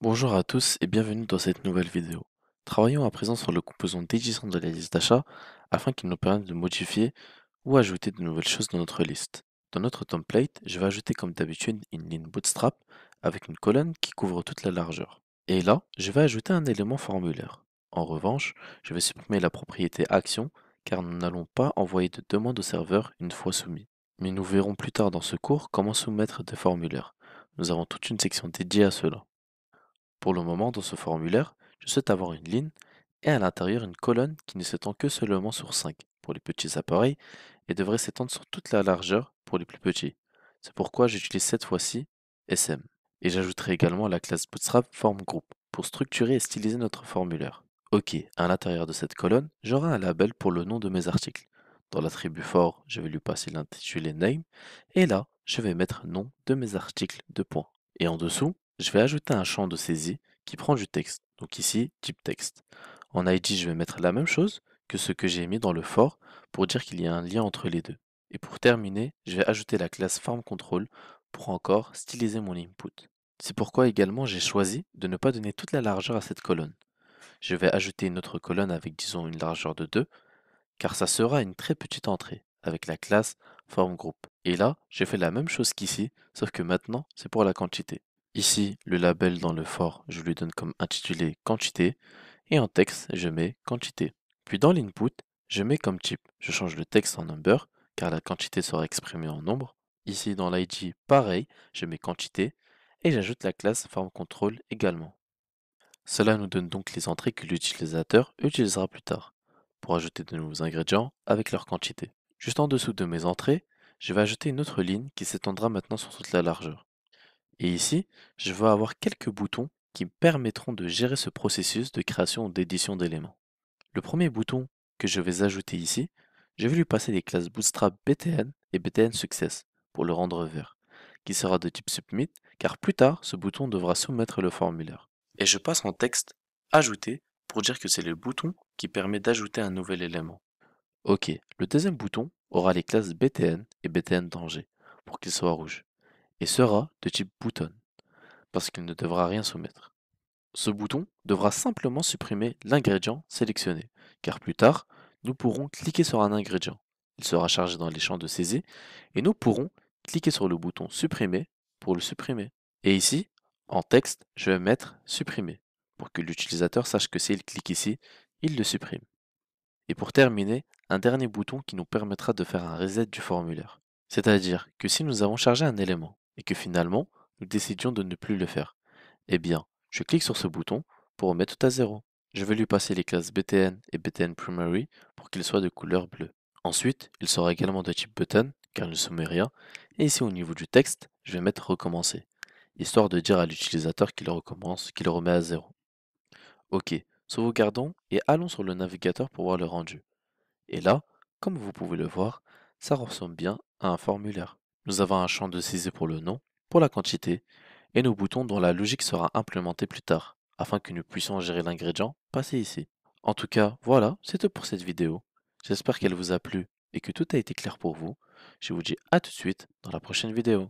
Bonjour à tous et bienvenue dans cette nouvelle vidéo. Travaillons à présent sur le composant dégisant de la liste d'achat afin qu'il nous permette de modifier ou ajouter de nouvelles choses dans notre liste. Dans notre template, je vais ajouter comme d'habitude une ligne bootstrap avec une colonne qui couvre toute la largeur. Et là, je vais ajouter un élément formulaire. En revanche, je vais supprimer la propriété action car nous n'allons pas envoyer de demande au serveur une fois soumis. Mais nous verrons plus tard dans ce cours comment soumettre des formulaires. Nous avons toute une section dédiée à cela. Pour le moment, dans ce formulaire, je souhaite avoir une ligne et à l'intérieur une colonne qui ne s'étend que seulement sur 5 pour les petits appareils et devrait s'étendre sur toute la largeur pour les plus petits. C'est pourquoi j'utilise cette fois-ci SM. Et j'ajouterai également la classe Bootstrap Form Group pour structurer et styliser notre formulaire. Ok, à l'intérieur de cette colonne, j'aurai un label pour le nom de mes articles. Dans l'attribut for, je vais lui passer l'intitulé name et là, je vais mettre nom de mes articles de points. Et en dessous, je vais ajouter un champ de saisie qui prend du texte. Donc ici, type texte. En ID, je vais mettre la même chose que ce que j'ai mis dans le for pour dire qu'il y a un lien entre les deux. Et pour terminer, je vais ajouter la classe FormControl pour encore styliser mon input. C'est pourquoi également j'ai choisi de ne pas donner toute la largeur à cette colonne. Je vais ajouter une autre colonne avec disons une largeur de 2 car ça sera une très petite entrée avec la classe FormGroup. Et là, j'ai fait la même chose qu'ici, sauf que maintenant, c'est pour la quantité. Ici, le label dans le for, je lui donne comme intitulé quantité, et en texte, je mets quantité. Puis dans l'input, je mets comme type, je change le texte en number, car la quantité sera exprimée en nombre. Ici, dans l'ID, pareil, je mets quantité, et j'ajoute la classe FormControl également. Cela nous donne donc les entrées que l'utilisateur utilisera plus tard, pour ajouter de nouveaux ingrédients avec leur quantité. Juste en dessous de mes entrées, je vais ajouter une autre ligne qui s'étendra maintenant sur toute la largeur. Et ici, je vais avoir quelques boutons qui me permettront de gérer ce processus de création ou d'édition d'éléments. Le premier bouton que je vais ajouter ici, je vais lui passer les classes Bootstrap BTN et BTN Success pour le rendre vert, qui sera de type Submit, car plus tard, ce bouton devra soumettre le formulaire. Et je passe en texte Ajouter pour dire que c'est le bouton qui permet d'ajouter un nouvel élément. Ok, le deuxième bouton aura les classes BTN et BTN danger pour qu'il soit rouge, et sera de type Button, parce qu'il ne devra rien soumettre. Ce bouton devra simplement supprimer l'ingrédient sélectionné, car plus tard, nous pourrons cliquer sur un ingrédient. Il sera chargé dans les champs de saisie, et nous pourrons cliquer sur le bouton Supprimer pour le supprimer. Et ici, en texte, je vais mettre Supprimer, pour que l'utilisateur sache que s'il clique ici, il le supprime. Et pour terminer, un dernier bouton qui nous permettra de faire un reset du formulaire. C'est-à-dire que si nous avons chargé un élément, et que finalement, nous décidions de ne plus le faire, eh bien, je clique sur ce bouton pour remettre tout à zéro. Je vais lui passer les classes BTN et BTN Primary pour qu'ils soient de couleur bleue. Ensuite, il sera également de type button, car il ne soumet rien. Et ici, au niveau du texte, je vais mettre recommencer, histoire de dire à l'utilisateur qu'il recommence, qu'il remet à zéro. Ok, sauvegardons et allons sur le navigateur pour voir le rendu. Et là, comme vous pouvez le voir, ça ressemble bien à un formulaire. Nous avons un champ de saisie pour le nom, pour la quantité, et nos boutons dont la logique sera implémentée plus tard, afin que nous puissions gérer l'ingrédient passé ici. En tout cas, voilà, c'est tout pour cette vidéo. J'espère qu'elle vous a plu et que tout a été clair pour vous. Je vous dis à tout de suite dans la prochaine vidéo.